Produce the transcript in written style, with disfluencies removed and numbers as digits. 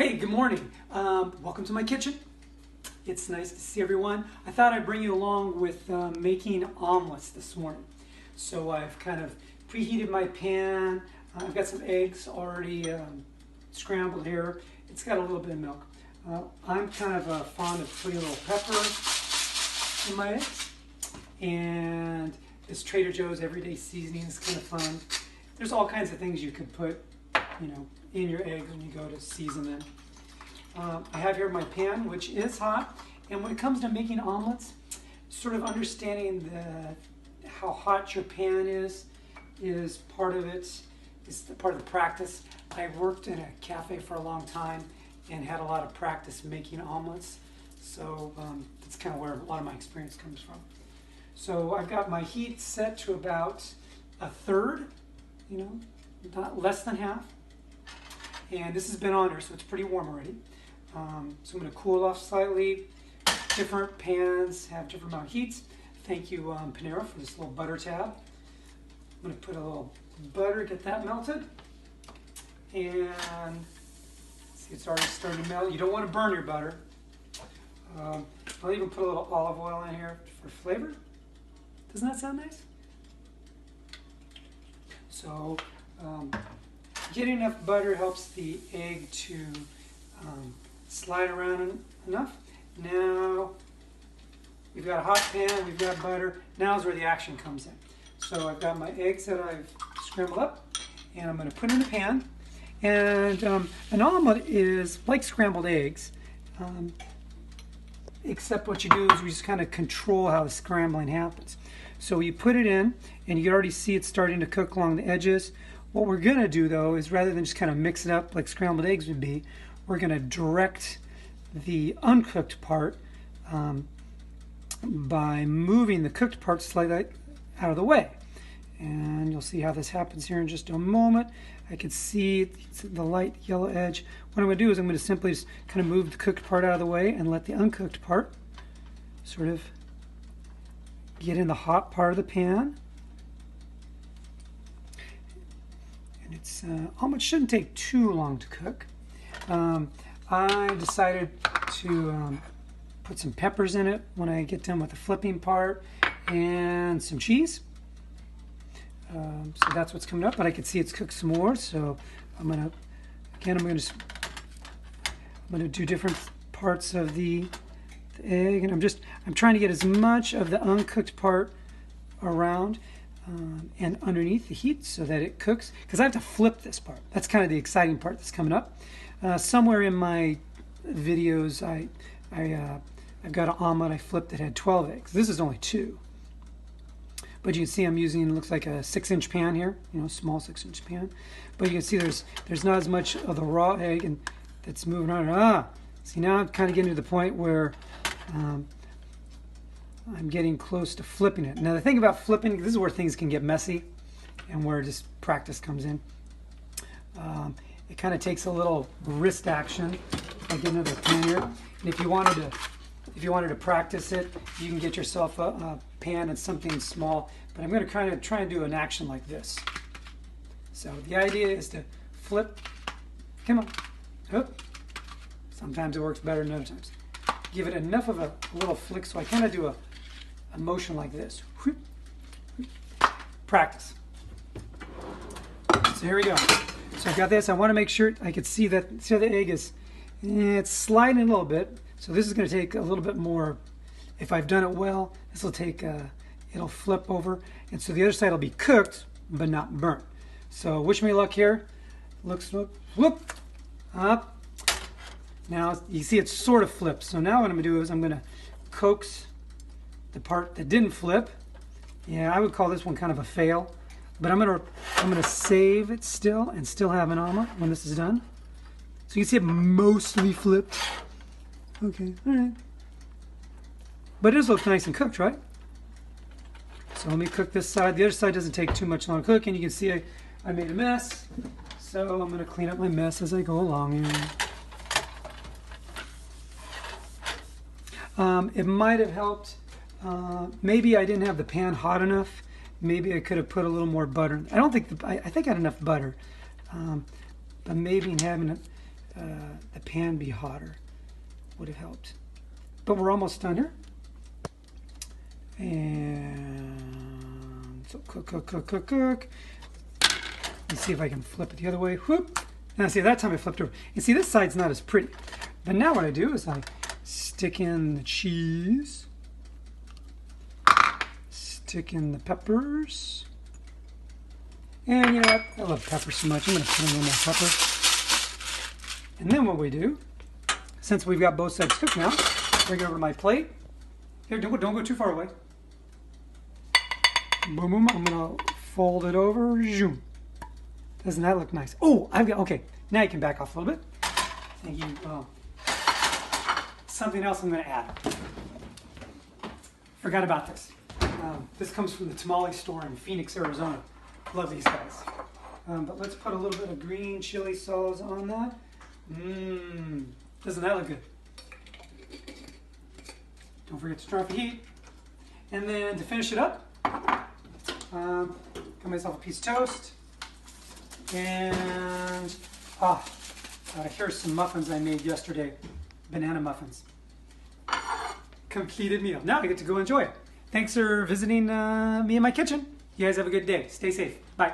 Hey, good morning. Welcome to my kitchen. It's nice to see everyone. I thought I'd bring you along with making omelets this morning. So I've kind of preheated my pan. I've got some eggs already scrambled here. It's got a little bit of milk. I'm kind of fond of putting a little pepper in my eggs. And this Trader Joe's everyday seasoning is kind of fun. There's all kinds of things you could put, in your eggs when you go to season them. I have here my pan, which is hot. And when it comes to making omelets, sort of understanding how hot your pan is part of it. It's part of the practice. I worked in a cafe for a long time and had a lot of practice making omelets. So that's kind of where a lot of my experience comes from. So I've got my heat set to about a third, not less than half. And this has been on there, so it's pretty warm already. So I'm going to cool off slightly. Different pans have different amount of heats. Thank you, Panera, for this little butter tab. I'm going to put a little butter, get that melted. And see, it's already starting to melt. You don't want to burn your butter. I'll even put a little olive oil in here for flavor. Doesn't that sound nice? So getting enough butter helps the egg to slide around enough. Now we've got a hot pan, we've got butter. Now's where the action comes in. So I've got my eggs that I've scrambled up, and I'm going to put in the pan. And an omelet is like scrambled eggs, except what you do is we just kind of control how the scrambling happens. So you put it in, and you already see it starting to cook along the edges. What we're going to do, though, is rather than just kind of mix it up like scrambled eggs would be, we're going to direct the uncooked part by moving the cooked part slightly out of the way. And you'll see how this happens here in just a moment. I can see the light yellow edge. What I'm going to do is I'm going to simply just kind of move the cooked part out of the way and let the uncooked part sort of get in the hot part of the pan. And it's omelet shouldn't take too long to cook. I decided to put some peppers in it when I get done with the flipping part, and some cheese. So that's what's coming up, but I can see it's cooked some more. So I'm gonna do different parts of the egg, and I'm trying to get as much of the uncooked part around and underneath the heat so that it cooks, because I have to flip this part. That's kind of the exciting part that's coming up. Somewhere in my videos, I've got an omelet I flipped that had 12 eggs. This is only 2. But you can see I'm using, it looks like a 6-inch pan here, small 6-inch pan. But you can see there's not as much of the raw egg and that's moving on. See, now I'm kind of getting to the point where I'm getting close to flipping it. Now the thing about flipping, this is where things can get messy and where just practice comes in. It kind of takes a little wrist action. I get another pan here, and if you wanted to practice it, you can get yourself a pan and something small. But I'm going to kind of try and do an action like this. So the idea is to flip. Come on. Oop. Sometimes it works better than other times. Give it enough of a little flick, so I kind of do a motion like this. Practice. So here we go. So I've got this. I want to make sure I can see that. See how the egg is, it's sliding a little bit. So this is going to take a little bit more. If I've done it well, this will take, it'll flip over. And so the other side will be cooked, but not burnt. So wish me luck here. Whoop, up. Now you see it sort of flips. So now what I'm going to do is I'm going to coax the part that didn't flip. Yeah, I would call this one kind of a fail. But I'm gonna save it still and still have an omelet when this is done. So you can see it mostly flipped. Okay, all right. But it does look nice and cooked, right? So let me cook this side. The other side doesn't take too much long to cook, and you can see I made a mess. So I'm gonna clean up my mess as I go along here. It might have helped. Maybe I didn't have the pan hot enough. Maybe I could have put a little more butter. I think I had enough butter, but maybe having the pan be hotter. Would have helped. But we're almost done here. And so cook, cook, cook, cook, cook. Let me see if I can flip it the other way. Whoop. Now see, that time I flipped over. And see, this side's not as pretty. But now what I do is I stick in the cheese. Stick in the peppers. And you know what? I love pepper so much. I'm going to put in a little more pepper. And then what we do, since we've got both sides cooked now, bring it over to my plate. Here, don't go too far away. Boom, boom. I'm going to fold it over. Zoom. Doesn't that look nice? Oh, I've got, okay. Now you can back off a little bit. Thank you. Something else I'm going to add. Forgot about this. This comes from the tamale store in Phoenix, Arizona. Love these guys. But let's put a little bit of green chili sauce on that. Mmm. Doesn't that look good? Don't forget to turn off the heat. And then to finish it up, got myself a piece of toast. And here's some muffins I made yesterday. Banana muffins. Completed meal. Now I get to go enjoy it. Thanks for visiting me in my kitchen. You guys have a good day. Stay safe. Bye.